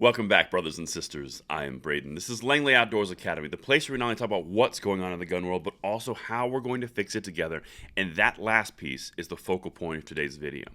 Welcome back, brothers and sisters. I am Braden. This is Langley Outdoors Academy, the place where we not only talk about what's going on in the gun world, but also how we're going to fix it together. And that last piece is the focal point of today's video.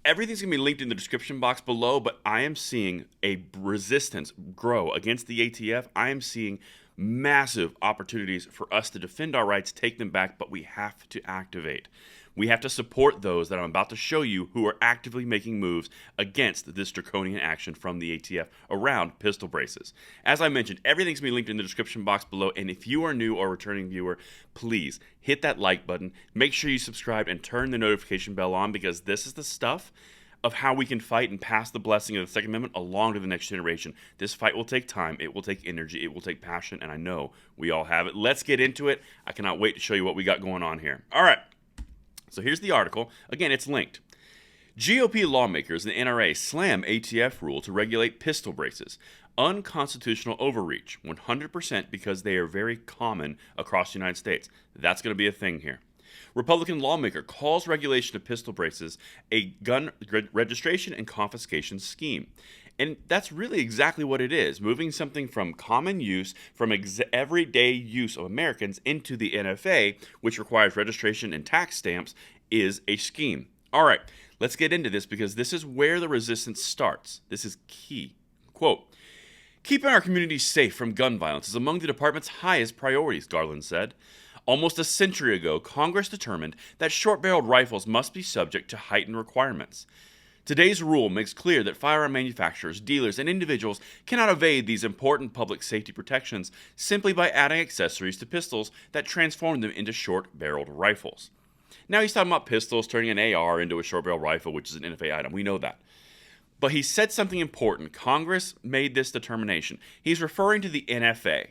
Everything's going to be linked in the description box below, but I am seeing a resistance grow against the ATF. I am seeing massive opportunities for us to defend our rights, take them back, but we have to activate. We have to support those that I'm about to show you who are actively making moves against this draconian action from the ATF around pistol braces. As I mentioned, everything's going to be linked in the description box below, and if you are new or returning viewer, please hit that like button, make sure you subscribe, and turn the notification bell on, because this is the stuff of how we can fight and pass the blessing of the Second Amendment along to the next generation. This fight will take time, it will take energy, it will take passion, and I know we all have it. Let's get into it. I cannot wait to show you what we got going on here. All right. So here's the article. Again, it's linked. GOP lawmakers and the NRA slam ATF rule to regulate pistol braces. Unconstitutional overreach, 100% because they are very common across the United States. That's going to be a thing here. Republican lawmaker calls regulation of pistol braces a gun registration and confiscation scheme. And that's really exactly what it is, moving something from common use, from everyday use of Americans into the NFA, which requires registration and tax stamps, is a scheme. All right, let's get into this because this is where the resistance starts. This is key. Quote, "Keeping our communities safe from gun violence is among the department's highest priorities," Garland said. Almost a century ago, Congress determined that short-barreled rifles must be subject to heightened requirements. Today's rule makes clear that firearm manufacturers, dealers, and individuals cannot evade these important public safety protections simply by adding accessories to pistols that transform them into short-barreled rifles. Now he's talking about pistols turning an AR into a short-barrel rifle, which is an NFA item. We know that. But he said something important. Congress made this determination. He's referring to the NFA.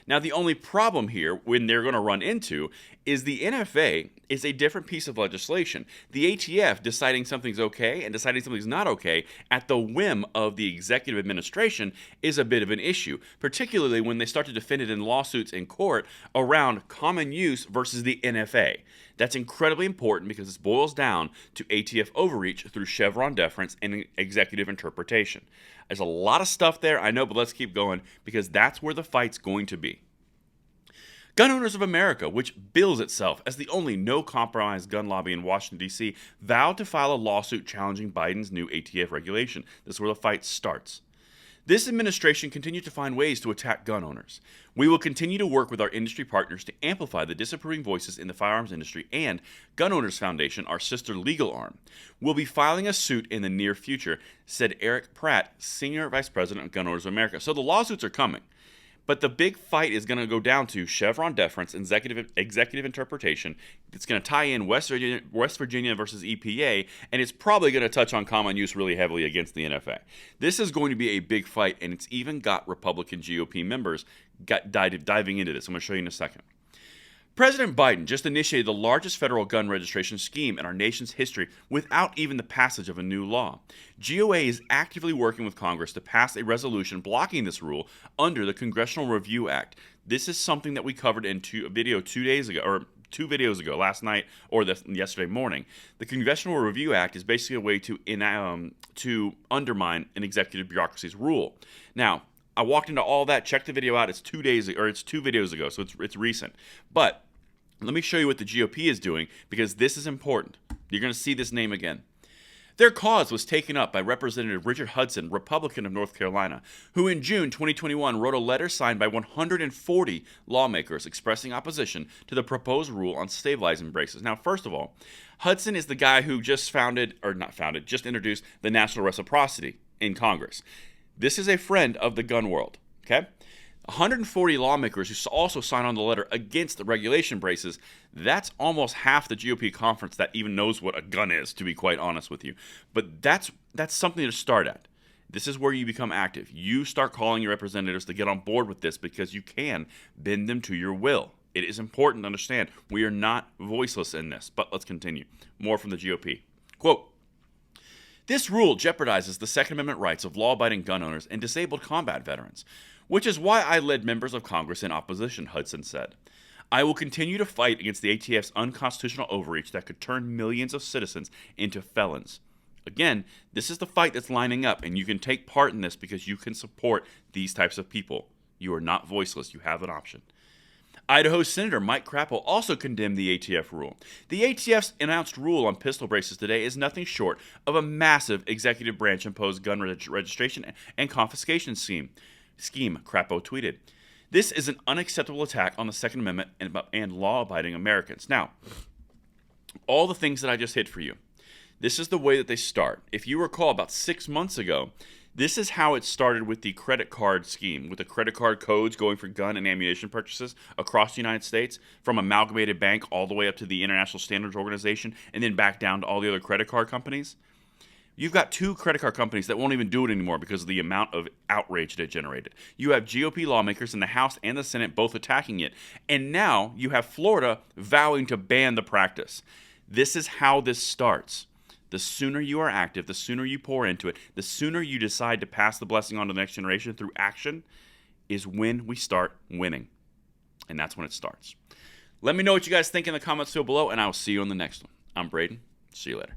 Now, the only problem here, when they're going to run into, is the NFA is a different piece of legislation. The ATF deciding something's okay and deciding something's not okay at the whim of the executive administration is a bit of an issue, particularly when they start to defend it in lawsuits in court around common use versus the NFA. That's incredibly important because this boils down to ATF overreach through Chevron deference and executive interpretation. There's a lot of stuff there, I know, but let's keep going because that's where the fight's going to be. Gun Owners of America, which bills itself as the only no-compromise gun lobby in Washington, D.C., vowed to file a lawsuit challenging Biden's new ATF regulation. This is where the fight starts. This administration continues to find ways to attack gun owners. We will continue to work with our industry partners to amplify the disapproving voices in the firearms industry, and Gun Owners Foundation, our sister legal arm, will be filing a suit in the near future, said Eric Pratt, Senior Vice President of Gun Owners of America. So the lawsuits are coming. But the big fight is going to go down to Chevron deference, executive interpretation. It's going to tie in West Virginia versus EPA, and it's probably going to touch on common use really heavily against the NFA. This is going to be a big fight, and it's even got Republican GOP members diving into this. I'm going to show you in a second. President Biden just initiated the largest federal gun registration scheme in our nation's history without even the passage of a new law. GOA is actively working with Congress to pass a resolution blocking this rule under the Congressional Review Act. This is something that we covered in a video 2 days ago, or 2 videos ago, last night or yesterday morning. The Congressional Review Act is basically a way to undermine an executive bureaucracy's rule. Now, I walked into all that, checked the video out. It's 2 videos ago, so it's recent. But let me show you what the GOP is doing because this is important. You're going to see this name again. Their cause was taken up by Representative Richard Hudson, Republican of North Carolina, who in June 2021 wrote a letter signed by 140 lawmakers expressing opposition to the proposed rule on stabilizing braces. Now, first of all, Hudson is the guy who just introduced the national reciprocity in Congress. This is a friend of the gun world, okay? 140 lawmakers who also signed on the letter against the regulation braces. That's almost half the GOP conference that even knows what a gun is, to be quite honest with you. But that's something to start at. This is where you become active. You start calling your representatives to get on board with this because you can bend them to your will. It is important to understand we are not voiceless in this. But let's continue. More from the GOP. Quote, "This rule jeopardizes the Second Amendment rights of law-abiding gun owners and disabled combat veterans, which is why I led members of Congress in opposition," Hudson said. "I will continue to fight against the ATF's unconstitutional overreach that could turn millions of citizens into felons. Again, this is the fight that's lining up, and you can take part in this because you can support these types of people. You are not voiceless. You have an option. Idaho Senator Mike Crapo also condemned the ATF rule. The ATF's announced rule on pistol braces today is nothing short of a massive executive branch imposed gun registration and confiscation scheme, Crapo tweeted. This is an unacceptable attack on the Second Amendment and law-abiding Americans. Now, all the things that I just hit for you, this is the way that they start. If you recall, about 6 months ago, this is how it started with the credit card scheme, with the credit card codes going for gun and ammunition purchases across the United States, from Amalgamated Bank all the way up to the International Standards Organization, and then back down to all the other credit card companies. You've got 2 credit card companies that won't even do it anymore because of the amount of outrage that it generated. You have GOP lawmakers in the House and the Senate both attacking it. And now you have Florida vowing to ban the practice. This is how this starts. The sooner you are active, the sooner you pour into it, the sooner you decide to pass the blessing on to the next generation through action is when we start winning. And that's when it starts. Let me know what you guys think in the comments below, and I will see you on the next one. I'm Braden. See you later.